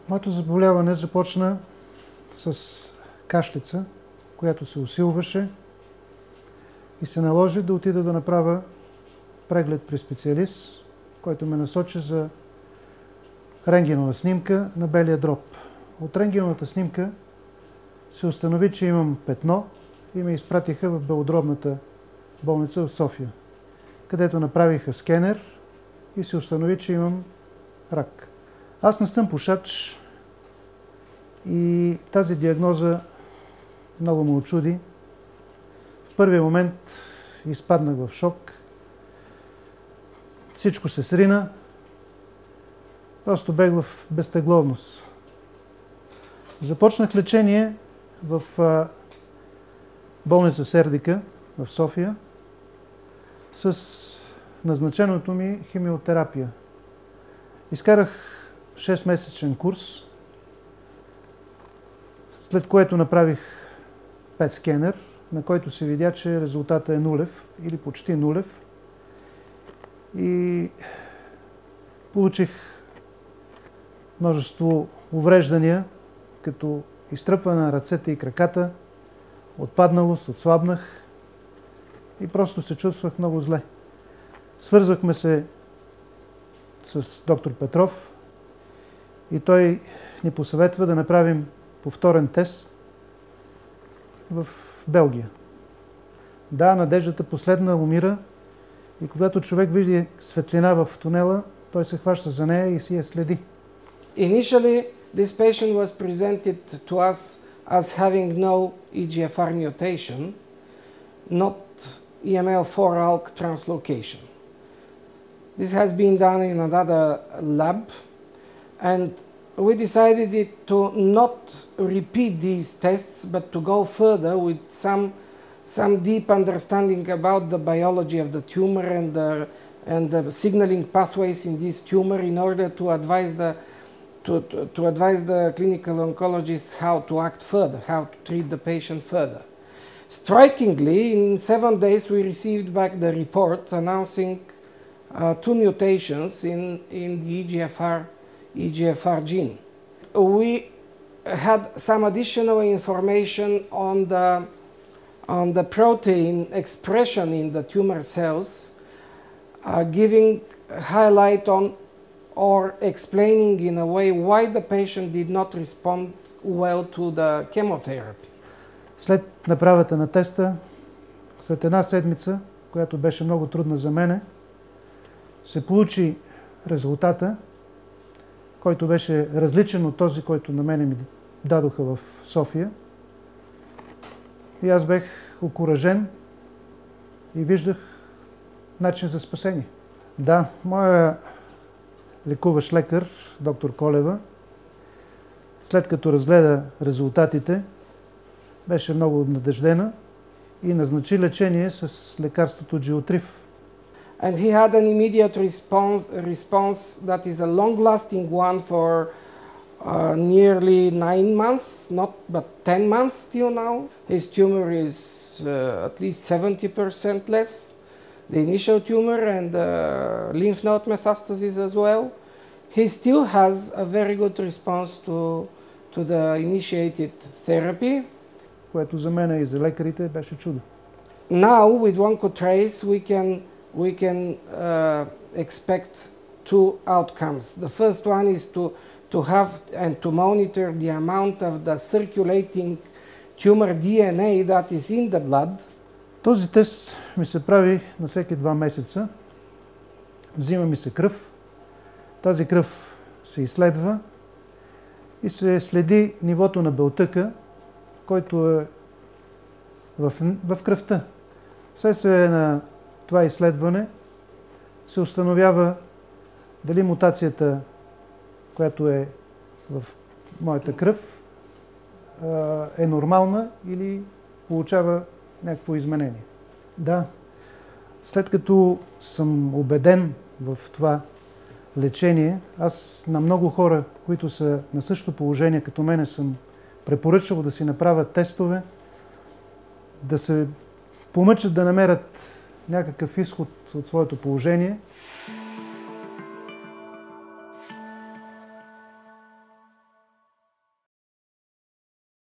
Моето заболяване започна с кашлица, която се усилваше и се наложи да отида да направя преглед при специалист, който ме насочи за рентгенова снимка на белия дроб. От рентгеновата снимка се установи, че имам петно и ме изпратиха в белодробната болница в София, където направиха скенер и се установи, че имам рак. Аз не съм пушач и тази диагноза много ме учуди. В първия момент изпаднах в шок. Всичко се срина. Просто бех в безтегловност. Започнах лечение в болница Сердика в София с назначеното ми химиотерапия. Изкарах 6-месечен курс, след което направих PET скенер, на който се видя, че резултатът е нулев или почти нулев. И получих множество увреждания, като изтръпване на ръцете и краката, отпадналост, отслабнах и просто се чувствах много зле. Свързвахме се с доктор Петров и той ни посъветва да направим повторен тест в Белгия. Да, надеждата последна умира и когато човек вижда светлина в тунела, той се хваща за нея и си я следи. Initially, this patient was presented to us as having no EGFR mutation, not EML4 ALK translocation. This has been done in another lab, and we decided to not repeat these tests, but to go further with some deep understanding about the biology of the tumor and the signaling pathways in this tumor in order to advise the clinical oncologists how to act further, how to treat the patient further. Strikingly, in 7 days we received back the report announcing 2 mutations in the EGFR gene. We had some additional information on the protein expression in the tumor cells, giving highlight on or explaining in a way why the patient did not respond well to the chemotherapy. След направата на теста, след една седмица, която беше много трудна за мене, се получи резултата, който беше различен от този, който на мене ми дадоха в София. И аз бех окуражен и виждах начин за спасение. Да, моя лекуващ лекар, доктор Колева, след като разгледа резултатите, беше много обнадеждена и назначи лечение с лекарството Джиотриф. And he had an immediate response that is a long-lasting one for nearly 9 months, but 10 months till now. His tumor is at least 70% less, the initial tumor and lymph node metastasis as well. He still has a very good response to the initiated therapy. Което за мен и за лекарите беше чудо. Now with Oncotrace we can expect two outcomes. The first one is to have and to monitor the amount of the circulating tumor DNA that is in the blood. Този тест ми се прави на всеки 2 месеца. Взима ми се кръв. Тази кръв се изследва и се следи нивото на белтъка, който е в кръвта. Вследствие на това изследване се установява дали мутацията, която е в моята кръв, е нормална или получава някакво изменение. Да, след като съм убеден в това лечение, аз на много хора, които са на същото положение като мене, съм препоръчал да си направят тестове, да се помъчат да намерят някакъв изход от своето положение.